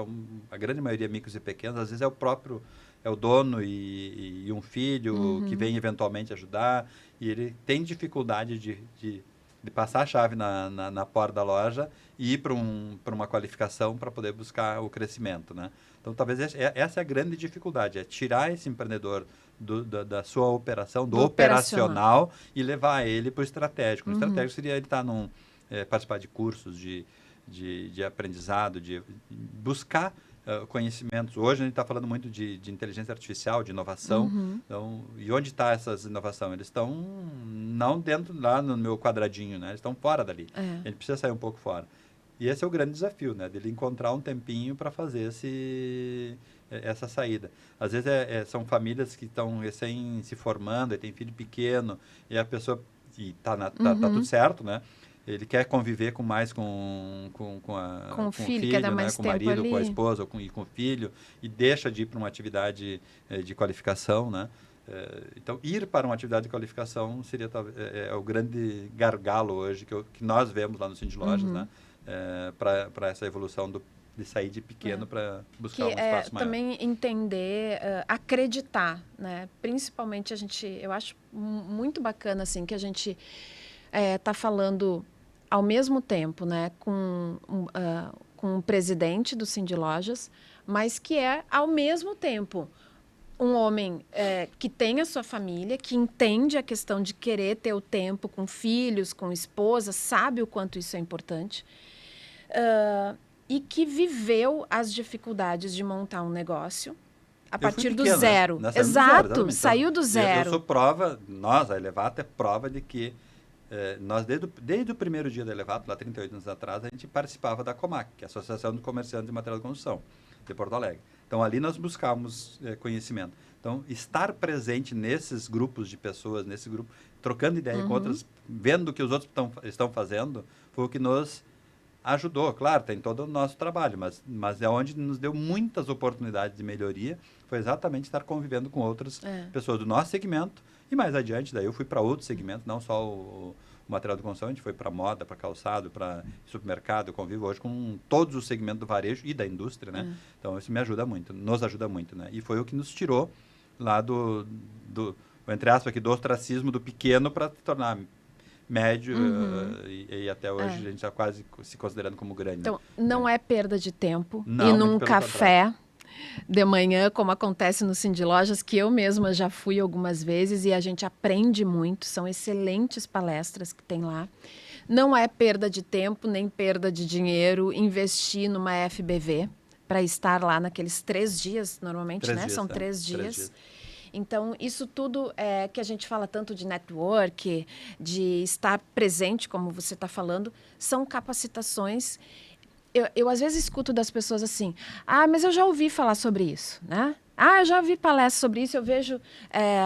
a grande maioria micros e pequenos, às vezes é o dono e um filho que vem eventualmente ajudar, e ele tem dificuldade de passar a chave na porta da loja e ir para uma qualificação para poder buscar o crescimento, né? Então, talvez essa é a grande dificuldade, é tirar esse empreendedor da sua operação, do operacional, e levar ele para o estratégico. O estratégico seria ele estar participar de cursos, de aprendizado, de buscar conhecimentos. Hoje a gente está falando muito de inteligência artificial, de inovação. Então, e onde está essas inovações? Eles estão não dentro, lá no meu quadradinho, né? Eles estão fora dali. A gente precisa sair um pouco fora. E esse é o grande desafio, né? Dele encontrar um tempinho para fazer essa saída. Às vezes são famílias que estão recém se formando, e tem filho pequeno, e a pessoa... E tá tudo certo, né? Ele quer conviver com o filho, quer dar né? mais Com o marido, ali. com a esposa e com o filho, e deixa de ir para uma atividade de qualificação, né? Então, ir para uma atividade de qualificação seria o grande gargalo hoje que nós vemos lá no Sindicato de Lojas, né? Para essa evolução de sair de pequeno para buscar um espaço maior. Também entender, acreditar, né? Principalmente eu acho muito bacana assim que a gente está falando ao mesmo tempo, né, com o presidente do Cindy Lojas, mas que é ao mesmo tempo um homem que tem a sua família, que entende a questão de querer ter o tempo com filhos, com esposa, sabe o quanto isso é importante. E que viveu as dificuldades de montar um negócio a partir do zero. Né? Exato, saiu do zero. Eu sou prova, a Elevato é prova de que nós, desde o primeiro dia da Elevato, lá 38 anos atrás, a gente participava da COMAC, que é a Associação de Comerciantes de Material de Construção, de Porto Alegre. Então, ali nós buscávamos conhecimento. Então, estar presente nesses grupos de pessoas, nesse grupo, trocando ideia com outras, vendo o que os outros estão fazendo, foi o que nos ajudou. Claro, tem todo o nosso trabalho, mas é onde nos deu muitas oportunidades de melhoria, foi exatamente estar convivendo com outras pessoas do nosso segmento. E mais adiante, daí eu fui para outro segmento, não só o material de construção, a gente foi para moda, para calçado, para supermercado. Eu convivo hoje com todos os segmentos do varejo e da indústria, né? Então, isso me ajuda muito, nos ajuda muito, né? E foi o que nos tirou lá entre aspas, aqui, do ostracismo do pequeno para se tornar médio e até hoje a gente está quase se considerando como grande. Então, não é perda de tempo ir num café de manhã, como acontece no Cindy Lojas, que eu mesma já fui algumas vezes e a gente aprende muito, são excelentes palestras que tem lá. Não é perda de tempo, nem perda de dinheiro investir numa FBV para estar lá naqueles 3 dias, normalmente, né? São 3 dias. Então, isso tudo que a gente fala tanto de network, de estar presente, como você está falando, são capacitações. Eu às vezes escuto das pessoas assim, mas eu já ouvi falar sobre isso, né? Eu já ouvi palestra sobre isso, eu vejo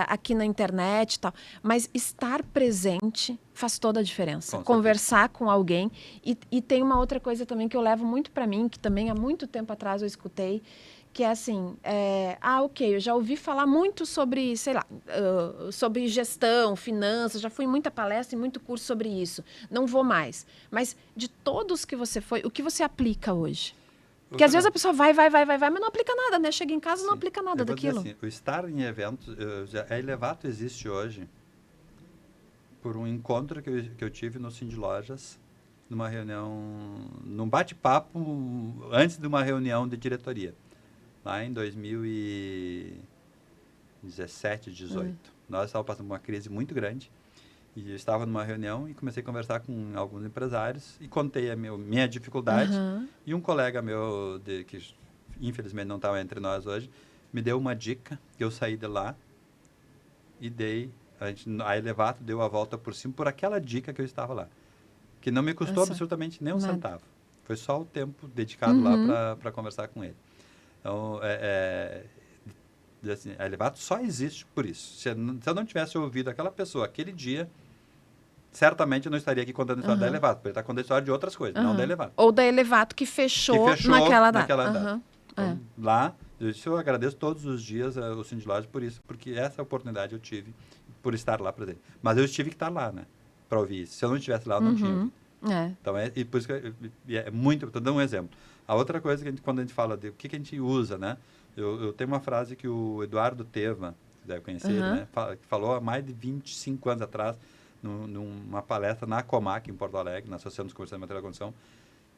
aqui na internet e tal. Mas estar presente faz toda a diferença. Conversar com alguém. E tem uma outra coisa também que eu levo muito para mim, que também há muito tempo atrás eu escutei, que é assim, ok, eu já ouvi falar muito sobre, sei lá, sobre gestão, finanças, já fui em muita palestra e muito curso sobre isso. Não vou mais. Mas de todos que você foi, o que você aplica hoje? Porque às vezes a pessoa vai, mas não aplica nada, né? Chega em casa e não aplica nada daquilo. Assim, o estar em eventos, a Elevato existe hoje por um encontro que eu tive no Cindy Lojas, numa reunião, num bate-papo antes de uma reunião de diretoria. Lá em 2017, 2018. Nós estávamos passando por uma crise muito grande e eu estava numa reunião e comecei a conversar com alguns empresários e contei a minha dificuldade. E um colega meu, que infelizmente não estava entre nós hoje, me deu uma dica que eu saí de lá e a Elevato deu a volta por cima por aquela dica que eu estava lá. Que não me custou absolutamente nem um centavo. Foi só o tempo dedicado lá para conversar com ele. Então, assim, a Elevato só existe por isso. Se eu não tivesse ouvido aquela pessoa aquele dia, certamente eu não estaria aqui contando a história da Elevato, porque ele está contando a história de outras coisas, não da Elevato. Ou da Elevato que fechou naquela data. Então, lá, eu agradeço todos os dias ao Cindy Lojas por isso, porque essa oportunidade eu tive por estar lá presente. Mas eu tive que estar lá, né, para ouvir isso. Se eu não estivesse lá, eu não tinha ouvido. Então, e por isso que é muito... Estou dando um exemplo. A outra coisa, quando a gente fala de o que a gente usa, né? Eu tenho uma frase que o Eduardo Teva, que deve conhecer, né? Falou há mais de 25 anos atrás, numa palestra na COMAC, em Porto Alegre, na Associação dos Comerciantes de Material de Construção.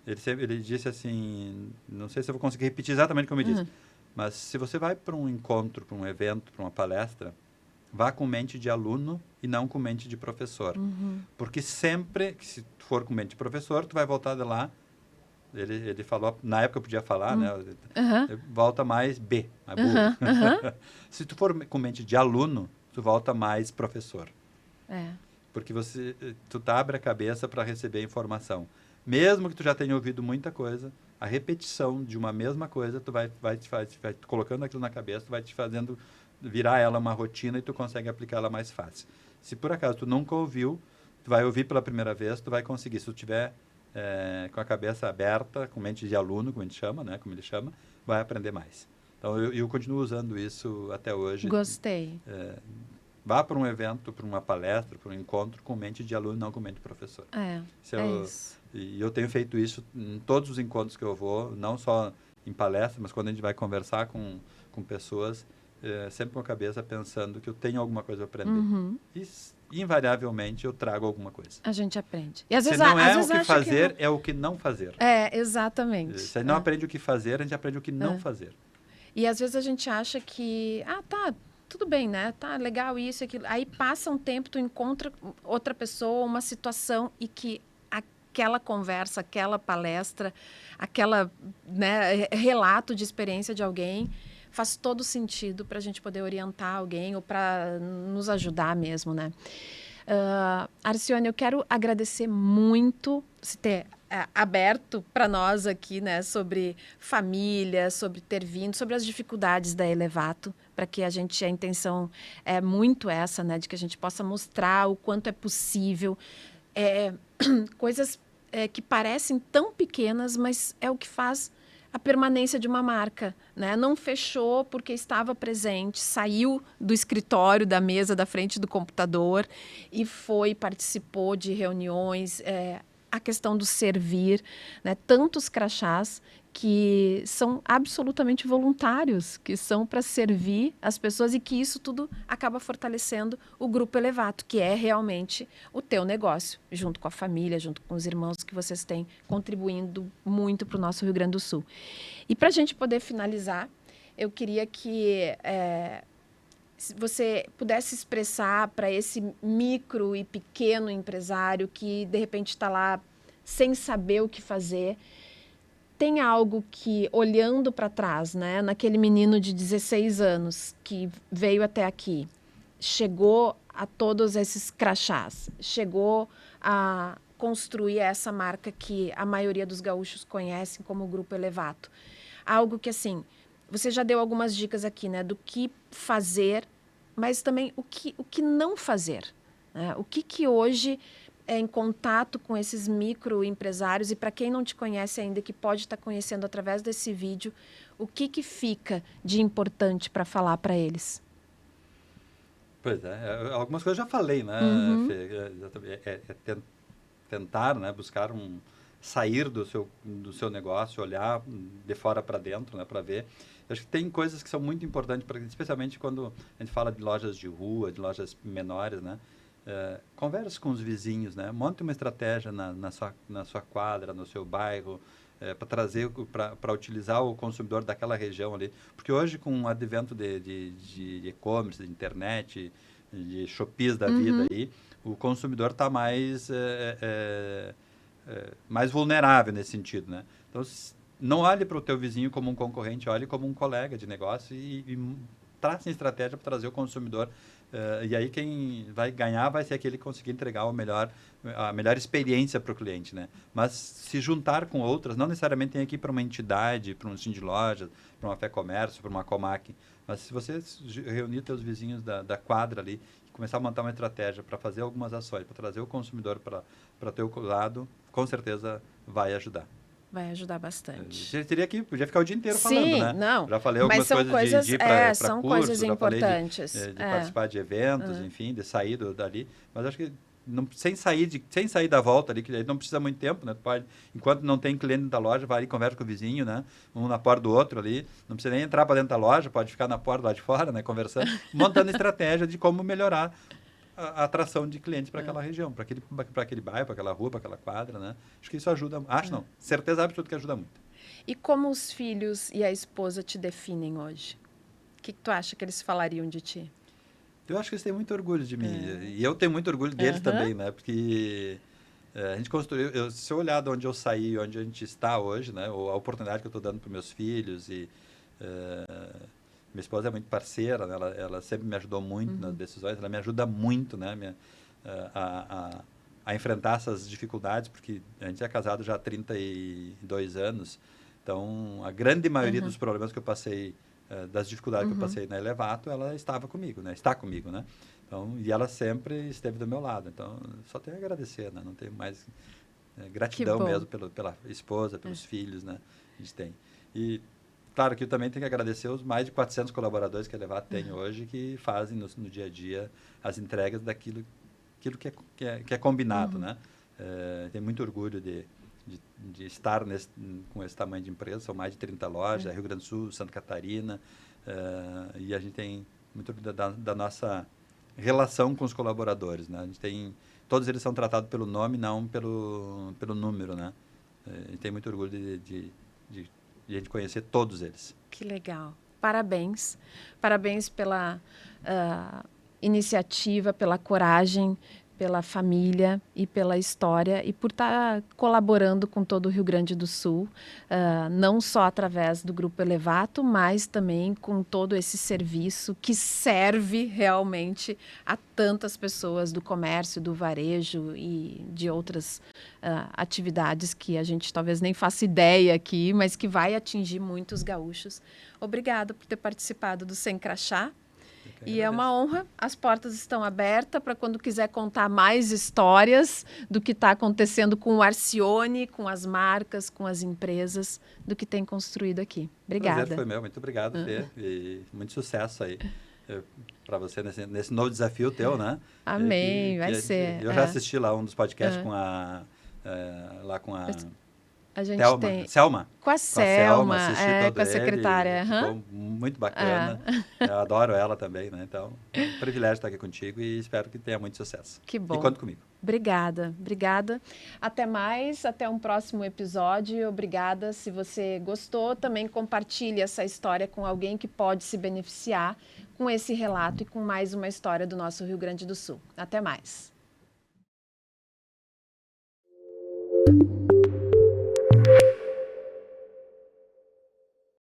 Ele disse assim, não sei se eu vou conseguir repetir exatamente como ele disse, mas se você vai para um encontro, para um evento, para uma palestra, vá com mente de aluno e não com mente de professor. Porque sempre, se tu for com mente de professor, tu vai voltar de lá. Ele falou, na época eu podia falar, né? Volta mais B, mais burro. Se tu for com mente de aluno, tu volta mais professor. Porque tu abre a cabeça para receber informação. Mesmo que tu já tenha ouvido muita coisa, a repetição de uma mesma coisa, tu vai colocando aquilo na cabeça, tu vai te fazendo virar ela uma rotina e tu consegue aplicar ela mais fácil. Se por acaso tu nunca ouviu, tu vai ouvir pela primeira vez, tu vai conseguir. Se tu tiver com a cabeça aberta, com mente de aluno, como a gente chama, né, como ele chama, vai aprender mais. Então, eu continuo usando isso até hoje. Gostei. vá para um evento, para uma palestra, para um encontro com mente de aluno, não com mente de professor. Isso. E eu tenho feito isso em todos os encontros que eu vou, não só em palestra, mas quando a gente vai conversar com pessoas, sempre com a cabeça pensando que eu tenho alguma coisa a aprender. E invariavelmente eu trago alguma coisa. A gente aprende. E às Se vezes, não é às vezes o que fazer, é o que não fazer. Exatamente. Se a gente não aprende o que fazer, a gente aprende o que não fazer. E às vezes a gente acha que, tudo bem, né? Tá legal isso, aquilo. Aí passa um tempo, tu encontra outra pessoa, uma situação e que aquela conversa, aquela palestra, aquela, né, relato de experiência de alguém faz todo sentido para a gente poder orientar alguém ou para nos ajudar mesmo, né? Arcione, eu quero agradecer muito você ter aberto para nós aqui, né, sobre família, sobre ter vindo, sobre as dificuldades da Elevato, para que a intenção é muito essa, né, de que a gente possa mostrar o quanto é possível, coisas que parecem tão pequenas, mas é o que faz a permanência de uma marca, né? Não fechou porque estava presente, saiu do escritório, da mesa, da frente do computador e participou de reuniões, a questão do servir, né? Tantos crachás que são absolutamente voluntários, que são para servir as pessoas e que isso tudo acaba fortalecendo o Grupo Elevato, que é realmente o teu negócio, junto com a família, junto com os irmãos que vocês têm, contribuindo muito para o nosso Rio Grande do Sul. E para a gente poder finalizar, eu queria que você pudesse expressar para esse micro e pequeno empresário que, de repente, está lá sem saber o que fazer. Tem algo que, olhando para trás, né, naquele menino de 16 anos que veio até aqui, chegou a todos esses crachás, chegou a construir essa marca que a maioria dos gaúchos conhecem como o Grupo Elevato. Algo que, assim, você já deu algumas dicas aqui, né, do que fazer, mas também o que não fazer, né? O que hoje em contato com esses microempresários, e para quem não te conhece ainda, que pode estar conhecendo através desse vídeo, o que fica de importante para falar para eles? Pois é, algumas coisas eu já falei, né, Fê? Tentar, né, buscar sair do seu negócio, olhar de fora para dentro, né, para ver. Eu acho que tem coisas que são muito importantes, especialmente quando a gente fala de lojas de rua, de lojas menores, né? Converse com os vizinhos, né? Monte uma estratégia na sua quadra, no seu bairro, para trazer, para utilizar o consumidor daquela região ali. Porque hoje, com o advento de e-commerce, de internet, de Shopees da vida aí, o consumidor está mais vulnerável nesse sentido, né? Então, não olhe para o teu vizinho como um concorrente, olhe como um colega de negócio e trace estratégia para trazer o consumidor. E aí quem vai ganhar vai ser aquele que conseguir entregar a melhor experiência para o cliente, né? Mas se juntar com outras, não necessariamente tem que ir para uma entidade, para um sim de loja, para uma Fé Comércio, para uma Comac, mas se você reunir teus vizinhos da quadra ali e começar a montar uma estratégia para fazer algumas ações, para trazer o consumidor para teu lado, com certeza vai ajudar. Vai ajudar bastante. Podia ficar o dia inteiro falando, né? Não, já falei algumas coisas de ir para são curso, coisas importantes. De participar de eventos, enfim, de sair dali. Mas acho que sem sair da volta ali, que aí não precisa muito tempo, né? Tu pode, enquanto não tem cliente da loja, vai ali e conversa com o vizinho, né? Um na porta do outro ali. Não precisa nem entrar para dentro da loja, pode ficar na porta lá de fora, né? Conversando, montando estratégia de como melhorar a atração de clientes para aquela região, para aquele bairro, para aquela rua, para aquela quadra, né? Acho que isso ajuda. Não. Certeza absoluta que ajuda muito. E como os filhos e a esposa te definem hoje? O que tu acha que eles falariam de ti? Eu acho que eles têm muito orgulho de mim. E eu tenho muito orgulho deles também, né? Porque a gente construiu... Se eu olhar de onde eu saí, onde a gente está hoje, né? Ou a oportunidade que eu estou dando para meus filhos e... minha esposa é muito parceira, né? Ela sempre me ajudou muito nas decisões, ela me ajuda muito, né? A enfrentar essas dificuldades, porque a gente é casado já há 32 anos, então a grande maioria dos problemas que eu passei, das dificuldades que eu passei na Elevato, ela estava comigo, né? Está comigo, né? Então, e ela sempre esteve do meu lado, então só tenho a agradecer, né? Não tenho mais gratidão mesmo pela esposa, pelos filhos, né? A gente tem. E claro que eu também tenho que agradecer os mais de 400 colaboradores que a Elevato tem hoje, que fazem no dia a dia as entregas daquilo que é combinado, né? Tenho muito orgulho de estar com esse tamanho de empresa. São mais de 30 lojas, Rio Grande do Sul, Santa Catarina, e a gente tem muito orgulho da nossa relação com os colaboradores, né? A gente tem, todos eles são tratados pelo nome, não pelo número, né? A gente tem muito orgulho de a gente conhecer todos eles. Que legal. Parabéns. Parabéns pela iniciativa, pela coragem, pela família e pela história e por estar colaborando com todo o Rio Grande do Sul, não só através do Grupo Elevato, mas também com todo esse serviço que serve realmente a tantas pessoas do comércio, do varejo e de outras atividades que a gente talvez nem faça ideia aqui, mas que vai atingir muitos gaúchos. Obrigada por ter participado do Sem Crachá. E é uma honra, as portas estão abertas para quando quiser contar mais histórias do que está acontecendo com o Arcione, com as marcas, com as empresas, do que tem construído aqui. Obrigada. O prazer foi meu, muito obrigado, Fê, e muito sucesso aí para você nesse novo desafio teu, né? Amém, vai ser. Eu já assisti lá um dos podcasts com a gente Thelma, tem... Selma. Com a Selma, com a secretária. Ficou muito bacana. Eu adoro ela também, né? Então, é um privilégio estar aqui contigo e espero que tenha muito sucesso. Que bom. E conta comigo. Obrigada. Até mais, até um próximo episódio. Obrigada. Se você gostou, também compartilhe essa história com alguém que pode se beneficiar com esse relato e com mais uma história do nosso Rio Grande do Sul. Até mais.